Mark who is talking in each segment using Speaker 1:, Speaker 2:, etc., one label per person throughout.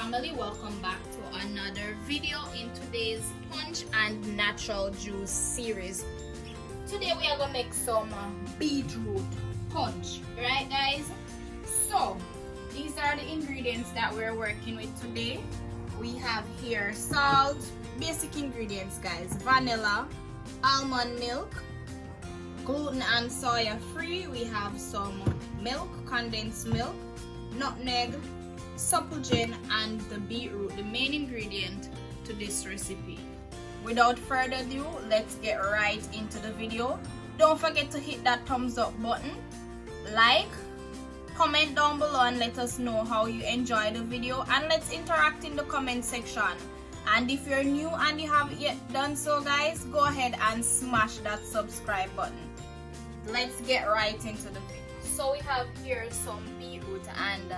Speaker 1: family, welcome back to another video in today's punch and natural juice series. Today we are gonna make some beetroot punch, right guys? So these are the ingredients that we're working with today. We have here salt, basic ingredients guys, vanilla, almond milk, gluten and soya free. We have some milk, condensed milk, nutmeg, supplegen, and the beetroot, the main ingredient to this recipe. Without further ado, let's get right into the video. Don't forget to hit that thumbs up button, like, comment down below and let us know how you enjoy the video, and let's interact in the comment section. And if you're new and you haven't yet done so guys, go ahead and smash that subscribe button. Let's get right into the video. So we have here some beetroot, and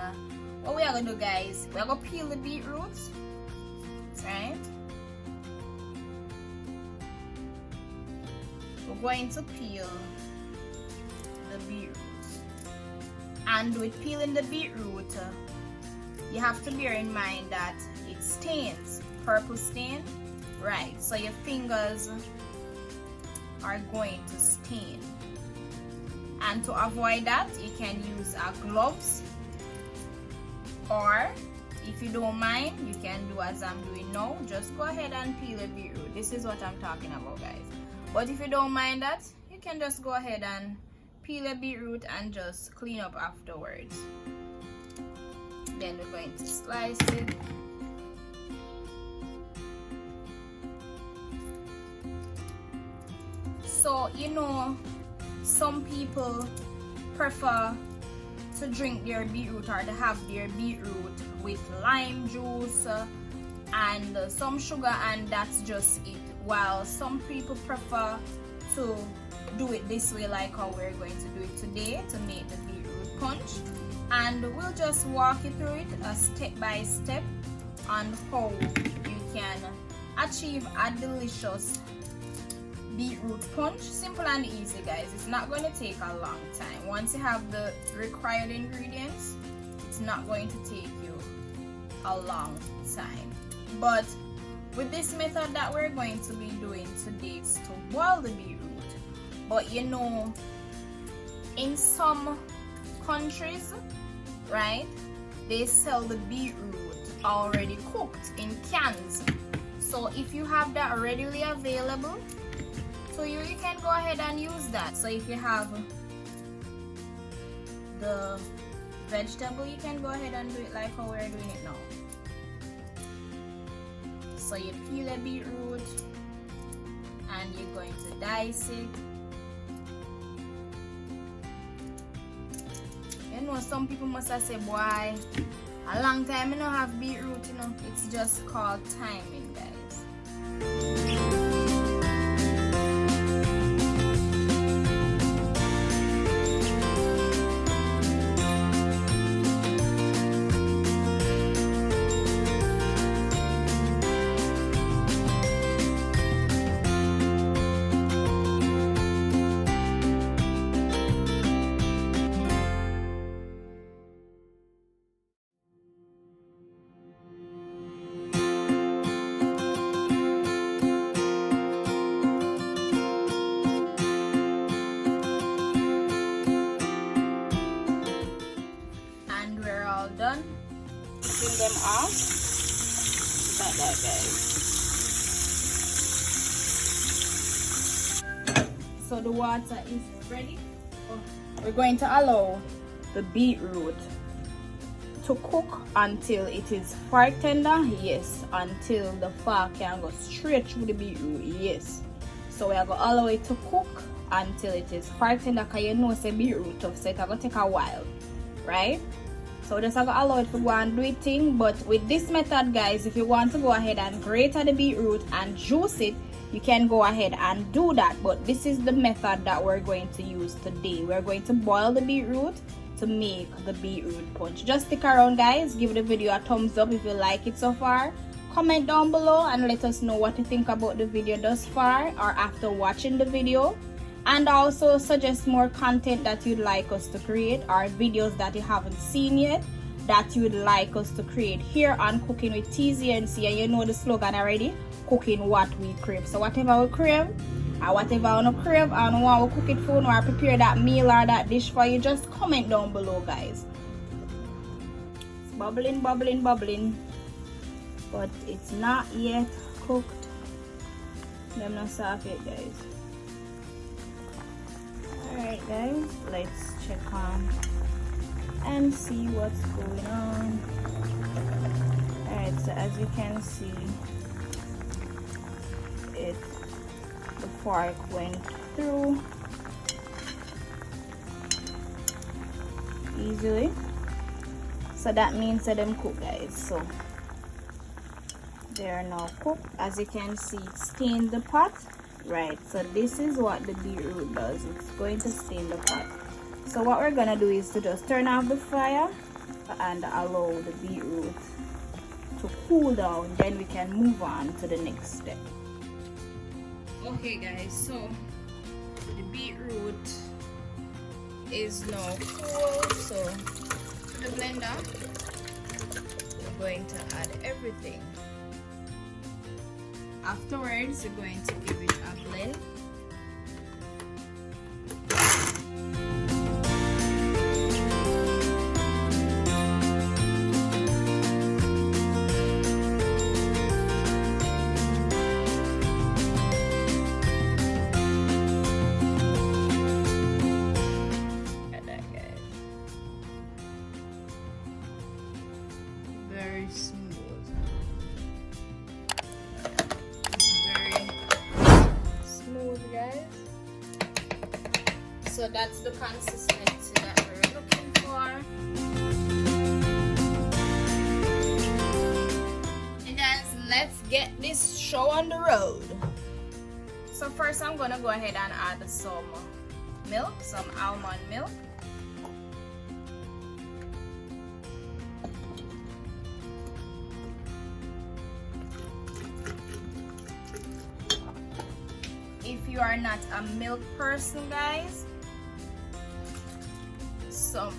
Speaker 1: what we are gonna do guys, we are gonna peel the beetroots, right? We're going to peel the beetroot, and with peeling the beetroot, you have to bear in mind that it stains, purple stain, right? So your fingers are going to stain, and to avoid that, you can use gloves. Or if you don't mind, you can do as I'm doing now. Just go ahead and peel the beetroot. This is what I'm talking about guys. But if you don't mind that, you can just go ahead and peel the beetroot and just clean up afterwards. Then we're going to slice it. So you know, some people prefer to drink their beetroot or to have their beetroot with lime juice and some sugar, and that's just it, while some people prefer to do it this way, like how we're going to do it today to make the beetroot punch. And we'll just walk you through it step by step on how you can achieve a delicious beetroot punch. Simple and easy guys. It's not going to take a long time. Once you have the required ingredients, it's not going to take you a long time. But with this method that we're going to be doing today is to boil the beetroot. But you know, in some countries, right, they sell the beetroot already cooked in cans. So if you have that readily available, so you can go ahead and use that. So if you have the vegetable, you can go ahead and do it like how we're doing it now. So you peel a beetroot and you're going to dice it. You know, some people must have said, boy, a long time I don't have beetroot, you know. It's just called timing guys. Done. Peel them off like that guys. So the water is ready. We're going to allow the beetroot to cook until it is far tender. Yes, until the fork can go straight through the beetroot. Yes, so we are going to allow it to cook until it is far tender, because you know say beetroot tough, so it's going to take a while, right? So just allow it to go and do it thing. But with this method guys, if you want to go ahead and grate the beetroot and juice it, you can go ahead and do that. But this is the method that we're going to use today. We're going to boil the beetroot to make the beetroot punch. Just stick around guys, give the video a thumbs up if you like it so far. Comment down below and let us know what you think about the video thus far or after watching the video. and also suggest more content that you'd like us to create or videos that you haven't seen yet. that you would like us to create here on Cooking with TZC. And you know the slogan already, cooking what we crave. So whatever we crave, or whatever I want to crave, I don't want to cook it for you or prepare that meal or that dish for you, just comment down below, guys. It's bubbling, bubbling, bubbling, but it's not yet cooked. Them not soft yet, guys. Alright guys, let's check on and see what's going on. Alright, so as you can see, the fork went through easily, so that means that them cook, guys. So they are now cooked. As you can see, it stained the pot. Right, so this is what the beetroot does. It's going to stain the pot. So what we're gonna do is to just turn off the fire and allow the beetroot to cool down, then we can move on to the next step. Okay guys, so the beetroot is now cool. So to the blender, we're going to add everything. Afterwards, you're going to give it a blend. Look at that, guys. Very smooth. Guys, so that's the consistency that we're looking for. And guys, let's get this show on the road. So first I'm gonna go ahead and add some milk, some almond milk. If you are not a milk person, guys, so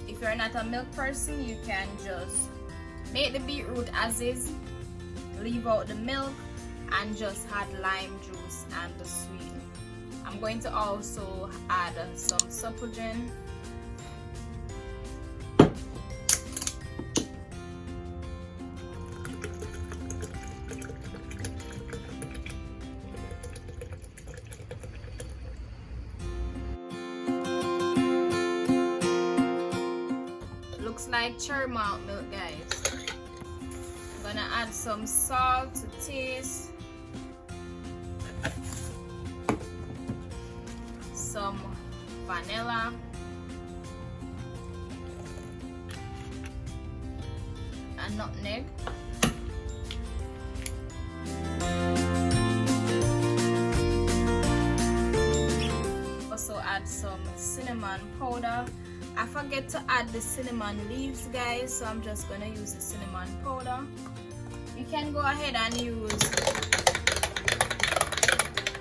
Speaker 1: if you're not a milk person, you can just make the beetroot as is, leave out the milk, and just add lime juice and the sweetener. I'm going to also add some suppogen. Looks like cherry malt milk, guys. I'm gonna add some salt to taste, some vanilla, and nutmeg. Also add some cinnamon powder. I forget to add the cinnamon leaves, guys, so I'm just gonna use the cinnamon powder. You can go ahead and use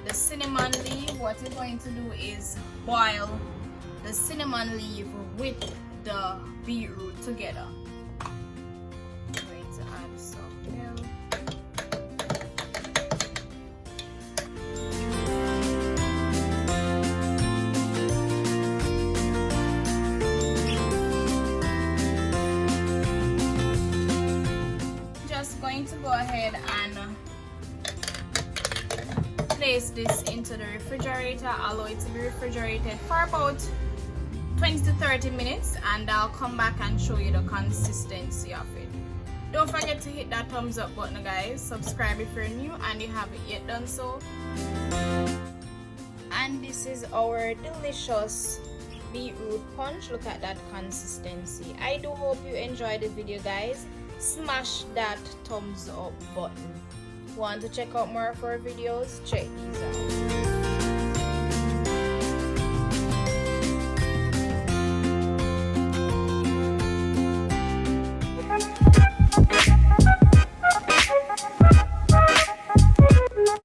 Speaker 1: the cinnamon leaf. What you're going to do is boil the cinnamon leaf with the beetroot together. I'm going to add some milk. Going to go ahead and place this into the refrigerator, allow it to be refrigerated for about 20 to 30 minutes, and I'll come back and show you the consistency of it. Don't forget to hit that thumbs up button, guys. Subscribe if you're new and you haven't yet done so. And this is our delicious beetroot punch. Look at that consistency. I do hope you enjoyed the video, guys. Smash that thumbs up button. Want to check out more of our videos? Check